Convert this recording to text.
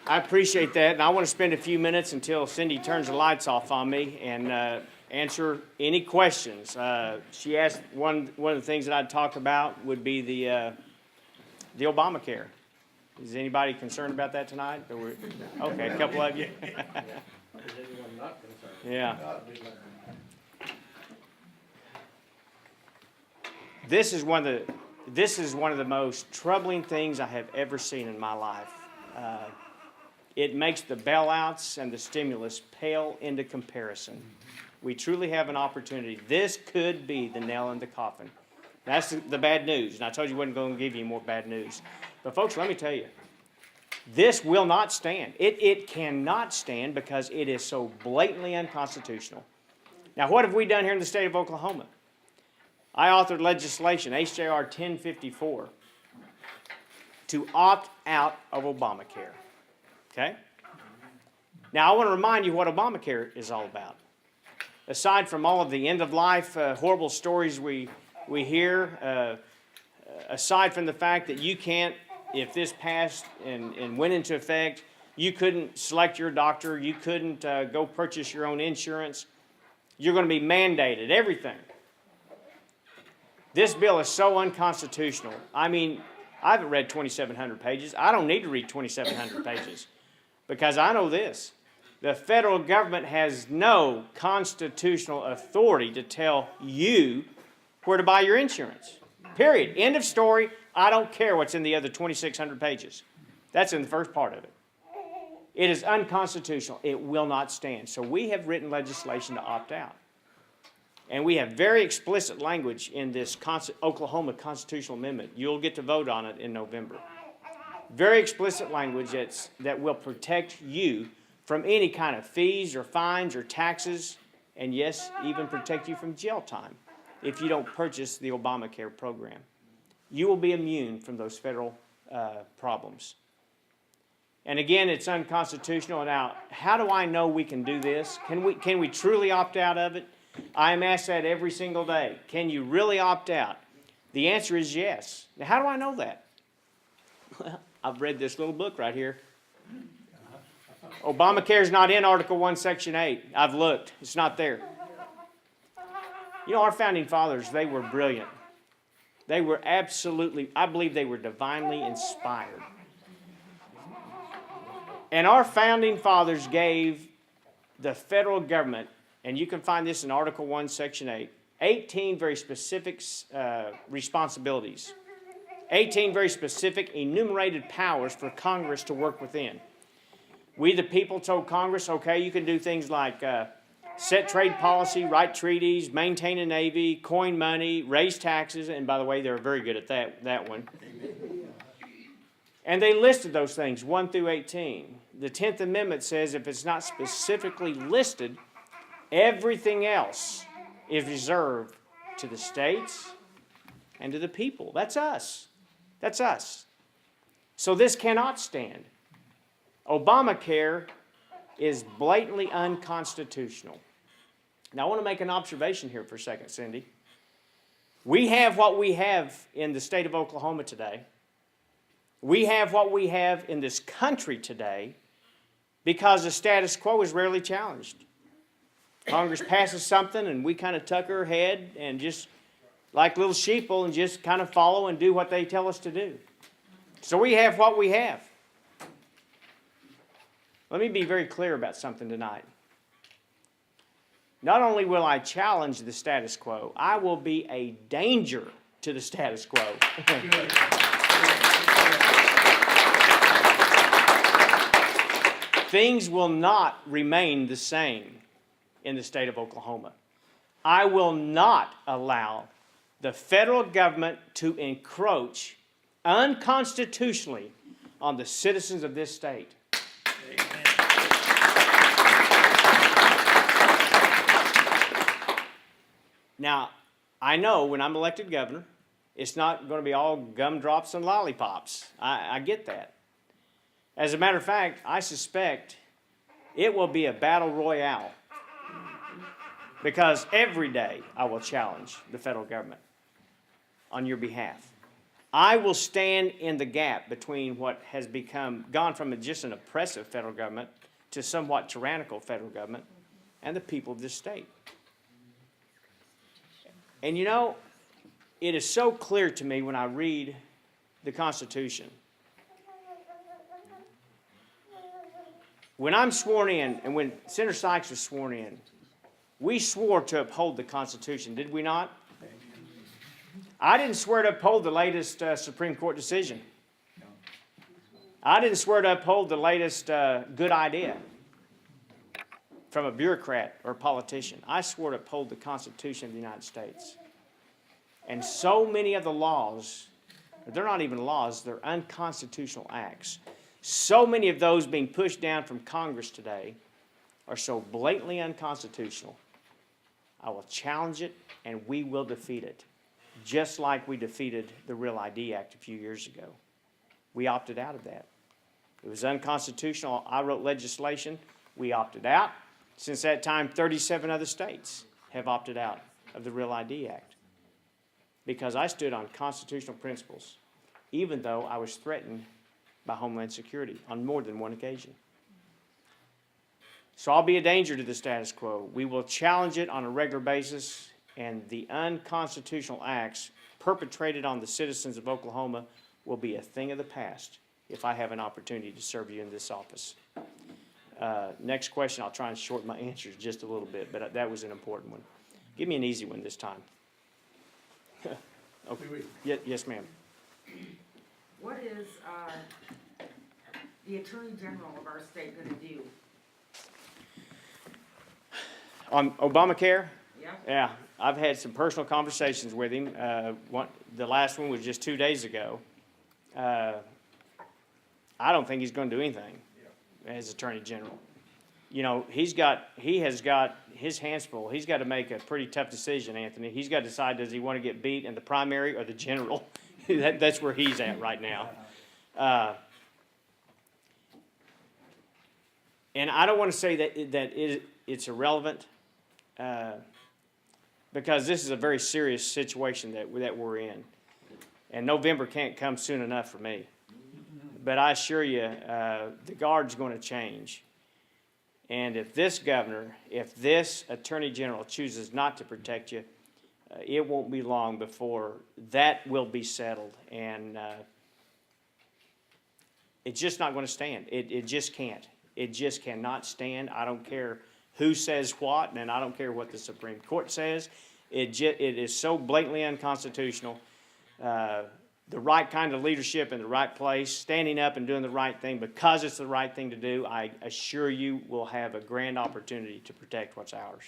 I appreciate that, and I want to spend a few minutes until Cindy turns the lights off on me and answer any questions. She asked one of the things that I'd talk about would be the Obamacare. Is anybody concerned about that tonight? Okay, a couple of you. Yeah. This is one of the most troubling things I have ever seen in my life. It makes the bailouts and the stimulus pale into comparison. We truly have an opportunity. This could be the nail in the coffin. That's the bad news. And I told you I wasn't going to give you more bad news. But folks, let me tell you, this will not stand. It cannot stand because it is so blatantly unconstitutional. Now, what have we done here in the state of Oklahoma? I authored legislation, HJR 1054, to opt out of Obamacare. Okay? Now, I want to remind you what Obamacare is all about. Aside from all of the end-of-life horrible stories we hear, aside from the fact that you can't, if this passed and went into effect, you couldn't select your doctor, you couldn't go purchase your own insurance, you're going to be mandated, everything. This bill is so unconstitutional. I mean, I haven't read 2,700 pages. I don't need to read 2,700 pages because I know this. The federal government has no constitutional authority to tell you where to buy your insurance. Period. End of story. I don't care what's in the other 2,600 pages. That's in the first part of it. It is unconstitutional. It will not stand. So we have written legislation to opt out. And we have very explicit language in this Oklahoma constitutional amendment. You'll get to vote on it in November. Very explicit language that will protect you from any kind of fees or fines or taxes, and yes, even protect you from jail time if you don't purchase the Obamacare program. You will be immune from those federal problems. And again, it's unconstitutional. Now, how do I know we can do this? Can we truly opt out of it? I am asked that every single day. Can you really opt out? The answer is yes. Now, how do I know that? Well, I've read this little book right here. Obamacare is not in Article 1, Section 8. I've looked. It's not there. You know, our founding fathers, they were brilliant. They were absolutely, I believe they were divinely inspired. And our founding fathers gave the federal government, and you can find this in Article 1, Section 8, 18 very specific responsibilities, 18 very specific enumerated powers for Congress to work within. We, the people, told Congress, okay, you can do things like set trade policy, write treaties, maintain a navy, coin money, raise taxes, and by the way, they're very good at that one. And they listed those things, 1 through 18. The 10th Amendment says if it's not specifically listed, everything else is reserved to the states and to the people. That's us. That's us. So this cannot stand. Obamacare is blatantly unconstitutional. Now, I want to make an observation here for a second, Cindy. We have what we have in the state of Oklahoma today. We have what we have in this country today because the status quo is rarely challenged. Congress passes something and we kind of tuck our head and just like little sheeple and just kind of follow and do what they tell us to do. So we have what we have. Let me be very clear about something tonight. Not only will I challenge the status quo, I will be a danger to the status quo. Things will not remain the same in the state of Oklahoma. I will not allow the federal government to encroach unconstitutionally on the citizens of this state. Amen. Now, I know when I'm elected governor, it's not going to be all gumdrops and lollipops. I get that. As a matter of fact, I suspect it will be a battle royale because every day I will challenge the federal government on your behalf. I will stand in the gap between what has gone from just an oppressive federal government to somewhat tyrannical federal government and the people of this state. And you know, it is so clear to me when I read the Constitution. When I'm sworn in, and when Senator Sykes was sworn in, we swore to uphold the Constitution, did we not? I didn't swear to uphold the latest Supreme Court decision. I didn't swear to uphold the latest good idea from a bureaucrat or a politician. I swore to uphold the Constitution of the United States. And so many of the laws, they're not even laws, they're unconstitutional acts. So many of those being pushed down from Congress today are so blatantly unconstitutional. I will challenge it and we will defeat it, just like we defeated the Real ID Act a few years ago. We opted out of that. It was unconstitutional. I wrote legislation. We opted out. Since that time, 37 other states have opted out of the Real ID Act because I stood on constitutional principles, even though I was threatened by Homeland Security on more than one occasion. So I'll be a danger to the status quo. We will challenge it on a regular basis, and the unconstitutional acts perpetrated on the citizens of Oklahoma will be a thing of the past if I have an opportunity to serve you in this office. Next question, I'll try and shorten my answers just a little bit, but that was an important one. Give me an easy one this time. Okay. Yes, ma'am. What is the Attorney General of our state going to do? On Obamacare? Yeah. Yeah, I've had some personal conversations with him. The last one was just 2 days ago. I don't think he's going to do anything as Attorney General. You know, he has got his hands full. He's got to make a pretty tough decision, Anthony. He's got to decide, does he want to get beat in the primary or the general? That's where he's at right now. And I don't want to say that it's irrelevant, because this is a very serious situation that we're in. And November can't come soon enough for me. But I assure you, the guard's going to change. And if this governor, if this Attorney General chooses not to protect you, it won't be long before that will be settled. And it's just not going to stand. It just can't. It just cannot stand. I don't care who says what, and I don't care what the Supreme Court says. It is so blatantly unconstitutional. The right kind of leadership in the right place, standing up and doing the right thing because it's the right thing to do, I assure you will have a grand opportunity to protect what's ours.